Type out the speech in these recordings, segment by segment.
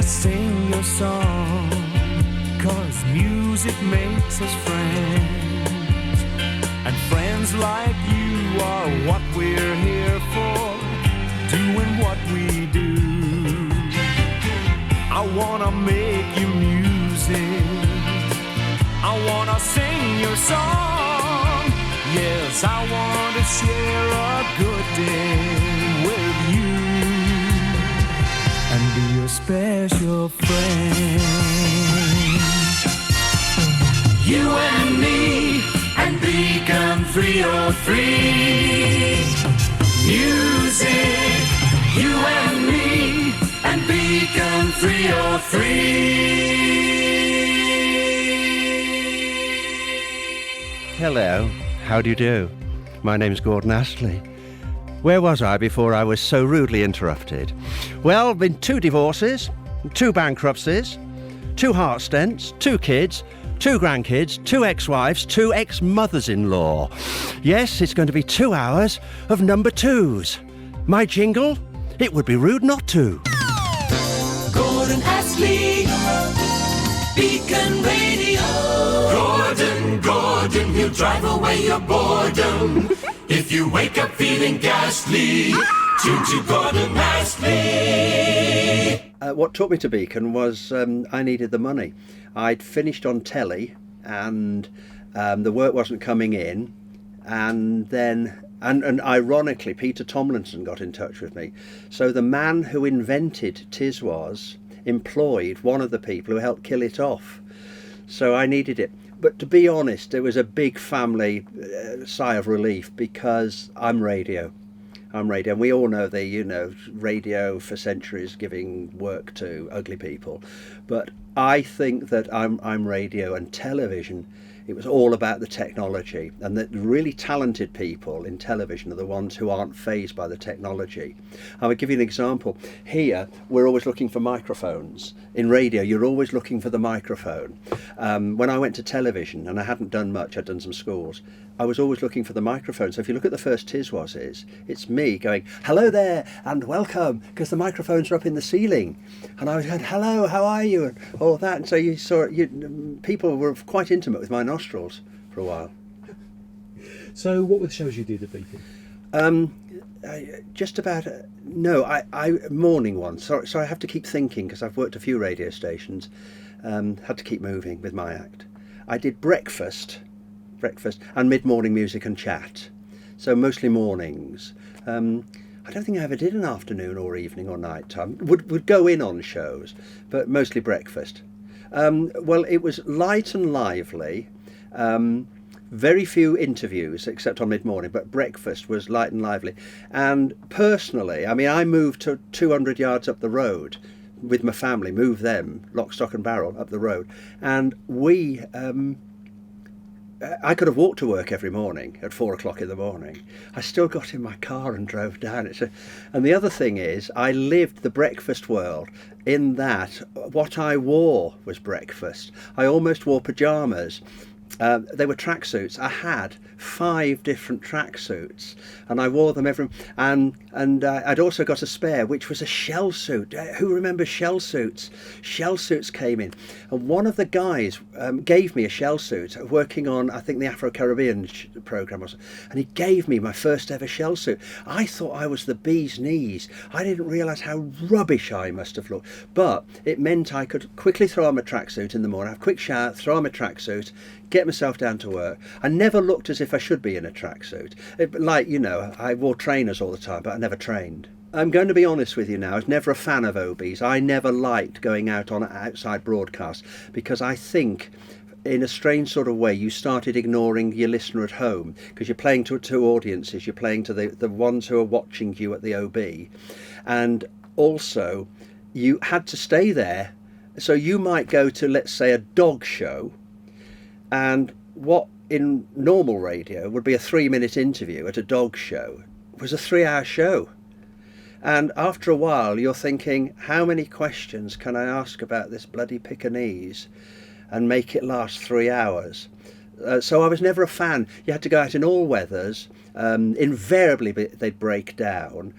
sing your song, 'cause music makes us friends, and friends like you are what we're here for, doing what we do. I wanna make you music, I wanna sing your song, yes, I want to share a good day with you and be your special friend. You and me and Beacon 303. Music, you and me and Beacon 303. Hello, how do you do? My name's Gordon Astley. Where was I before I was so rudely interrupted? Well, been 2 divorces, 2 bankruptcies, 2 heart stents, 2 kids, 2 grandkids, 2 ex-wives, 2 ex-mothers-in-law. Yes, it's going to be 2 hours of number 2s. My jingle? It would be rude not to. Gordon Astley, Beacon Radio. Gordon, he'll drive away your boredom. If you wake up feeling ghastly, tune to Gordon Astley. What took me to Beacon was I needed the money. I'd finished on telly and the work wasn't coming in, and then and ironically Peter Tomlinson got in touch with me. So the man who invented Tiswas employed one of the people who helped kill it off. So I needed it. But to be honest, it was a big family sigh of relief, because I'm radio. And we all know radio for centuries giving work to ugly people. But I think that I'm radio and television. It was all about the technology, and that really talented people in television are the ones who aren't fazed by the technology. I will give you an example. Here, we're always looking for microphones. In radio, you're always looking for the microphone. When I went to television, and I hadn't done much, I'd done some schools, I was always looking for the microphone. So if you look at the first Tiswas, it's me going, hello there, and welcome, because the microphones are up in the ceiling. And I was going, hello, how are you? And all that. And so you saw, people were quite intimate with my nostrils for a while. So what were the shows you did at Beacon? Just about, morning ones. So I have to keep thinking, because I've worked a few radio stations, had to keep moving with my act. I did breakfast and mid-morning music and chat, so mostly mornings. I don't think I ever did an afternoon or evening or night time. Would go in on shows, but mostly breakfast. Well, it was light and lively, very few interviews except on mid-morning, but breakfast was light and lively. And personally, I moved to 200 yards up the road with my family, moved them lock, stock and barrel up the road, and we I could have walked to work every morning at 4 o'clock in the morning. I still got in my car and drove down. And the other thing is, I lived the breakfast world in that what I wore was breakfast. I almost wore pyjamas. They were tracksuits. I had 5 different tracksuits, and I wore them and I'd also got a spare, which was a shell suit. Who remembers shell suits? Shell suits came in, and one of the guys gave me a shell suit working on, I think, the Afro-Caribbean program, and he gave me my first ever shell suit. I thought I was the bee's knees. I didn't realise how rubbish I must have looked, but it meant I could quickly throw on my tracksuit in the morning, have a quick shower, throw on my tracksuit, get myself down to work. I never looked as if I should be in a tracksuit. I wore trainers all the time, but I never trained. I'm going to be honest with you now. I was never a fan of OBs. I never liked going out on outside broadcasts, because I think, in a strange sort of way, you started ignoring your listener at home, because you're playing to 2 audiences. You're playing to the ones who are watching you at the OB, and also you had to stay there. So you might go to, let's say, a dog show, and what in normal radio would be a 3-minute interview at a dog show was a 3-hour show. And after a while you're thinking, how many questions can I ask about this bloody Pekingese and make it last 3 hours? So I was never a fan. You had to go out in all weathers. Invariably they'd break down.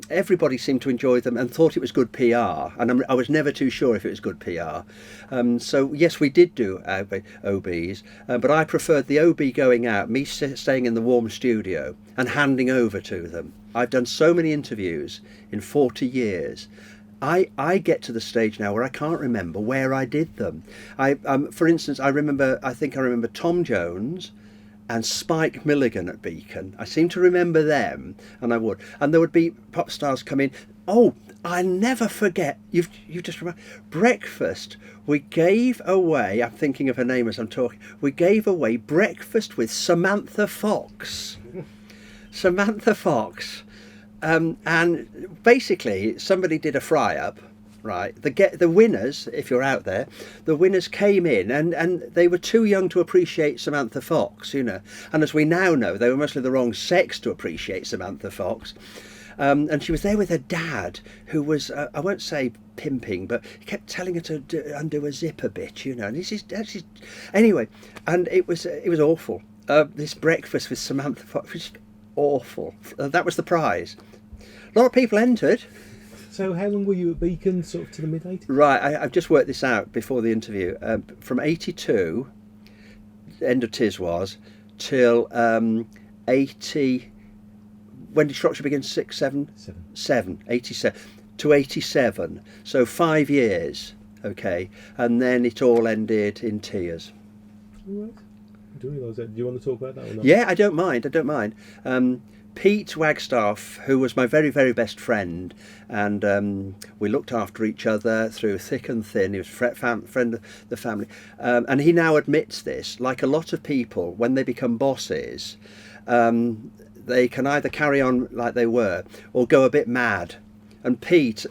Everybody seemed to enjoy them and thought it was good PR, and I was never too sure if it was good PR. So yes, we did do OBs, but I preferred the OB going out, me staying in the warm studio and handing over to them. I've done so many interviews in 40 years. I get to the stage now where I can't remember where I did them. For instance, I think I remember Tom Jones and Spike Milligan at Beacon. I seem to remember them, and I would. And there would be pop stars come in. Oh, I never forget. You just remember breakfast. We gave away. I'm thinking of her name as I'm talking. We gave away breakfast with Samantha Fox. Samantha Fox. And basically, somebody did a fry-up, right? The winners, if you're out there, the winners came in and they were too young to appreciate Samantha Fox, you know. And as we now know, they were mostly the wrong sex to appreciate Samantha Fox. And she was there with her dad, who was, I won't say pimping, but he kept telling her to undo a zip a bit, you know. And anyway, and it was awful. This breakfast with Samantha Fox was awful. That was the prize. A lot of people entered. So how long were you at Beacon, sort of to the mid-80s? Right, I've just worked this out before the interview. From 82, end of Tis was, till 80... When did Shropshire begin? 6, 7? 7, 87. To 87. So 5 years, okay. And then it all ended in tears. All right. I didn't realise that. Do you want to talk about that or not? Yeah, I don't mind. Pete Wagstaff, who was my very, very best friend, and we looked after each other through thick and thin. He was a friend of the family. And he now admits this. Like a lot of people, when they become bosses, they can either carry on like they were or go a bit mad. And Pete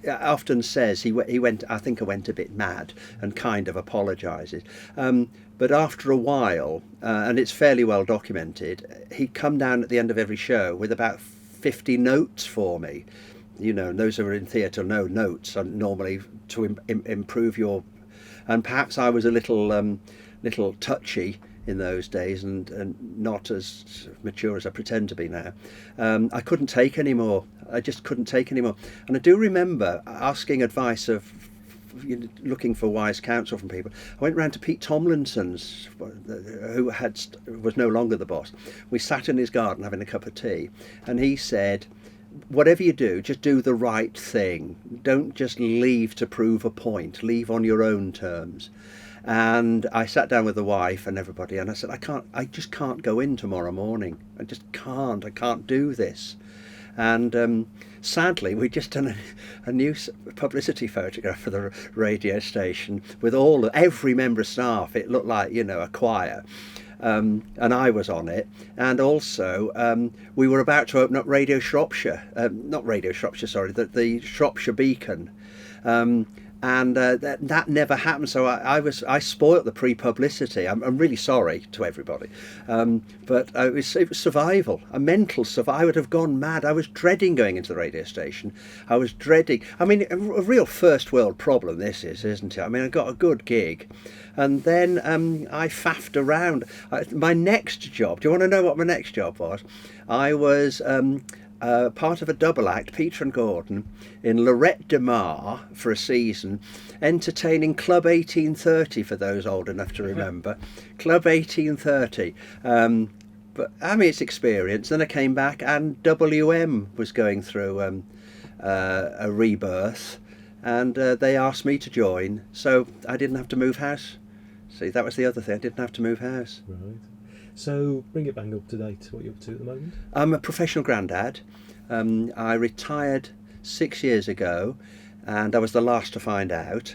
often says he went, I think I went a bit mad, and kind of apologises. But after a while, and it's fairly well documented, he'd come down at the end of every show with about 50 notes for me. You know, those who are in theatre know notes are normally to improve your... And perhaps I was a little touchy in those days and not as mature as I pretend to be now. I couldn't take any more. I just couldn't take any more. And I do remember asking advice of, looking for wise counsel from people. I went round to Pete Tomlinson's, who was no longer the boss. We sat in his garden having a cup of tea, and he said, whatever you do, just do the right thing. Don't just leave to prove a point. Leave on your own terms. And I sat down with the wife and everybody, and I said, I just can't go in tomorrow morning. I can't do this. And sadly, we'd just done a new publicity photograph for the radio station with every member of staff. It looked like, a choir. And I was on it. And also, we were about to open up Radio Shropshire. Not Radio Shropshire, sorry, the Shropshire Beacon. And that never happened. So I spoilt the pre-publicity. I'm really sorry to everybody, but it was survival, a mental survival. I would have gone mad. I was dreading going into the radio station. I was dreading. I mean, a real first world problem this is, isn't it? I mean, I got a good gig, and then I faffed around. My next job. Do you want to know what my next job was? I was. Part of a double act, Peter and Gordon, in Lorette de Mar for a season, entertaining Club 1830 for those old enough to remember. Club 1830. But I mean, it's experience. Then I came back and WM was going through a rebirth, and they asked me to join, so I didn't have to move house. See, that was the other thing, I didn't have to move house. Right. So bring it bang up to date, what you're up to at the moment? I'm a professional grandad. I retired 6 years ago, and I was the last to find out.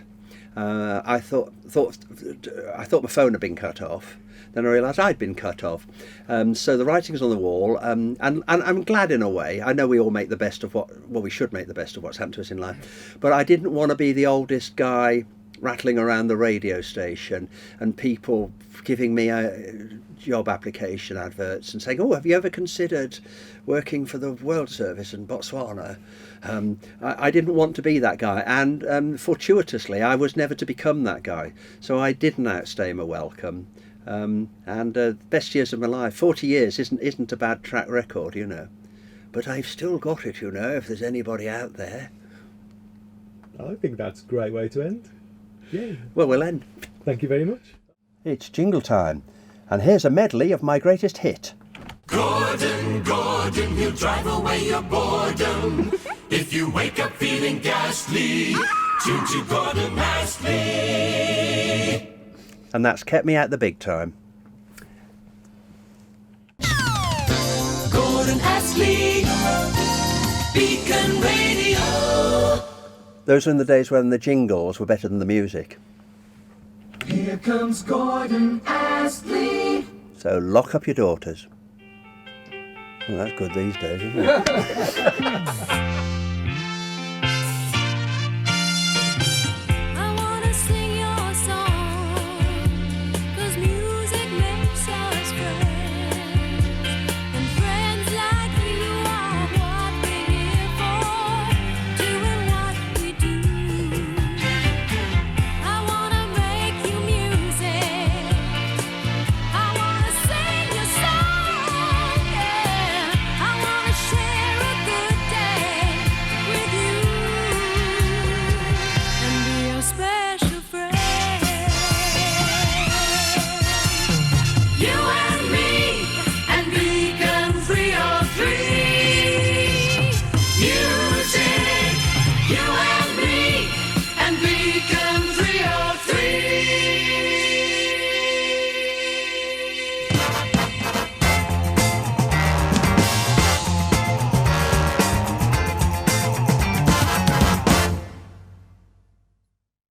I thought my phone had been cut off. Then I realised I'd been cut off. So the writing's on the wall, and I'm glad in a way. I know we all make the best of we should make the best of what's happened to us in life. But I didn't want to be the oldest guy rattling around the radio station and people giving me job application adverts and saying, oh, have you ever considered working for the World Service in Botswana? I didn't want to be that guy, and fortuitously I was never to become that guy, so I didn't outstay my welcome. Best years of my life, 40 years isn't a bad track record, you know. But I've still got it, you know, if there's anybody out there. I think that's a great way to end. Yay. Well, we'll end. Thank you very much. It's jingle time, and here's a medley of my greatest hit. Gordon, Gordon, he'll drive away your boredom. If you wake up feeling ghastly, tune to Gordon Astley. And that's kept me out the big time. Gordon Astley, Beacon Radio. Those were in the days when the jingles were better than the music. Here comes Gordon Astley. So lock up your daughters. Well, that's good these days, isn't it?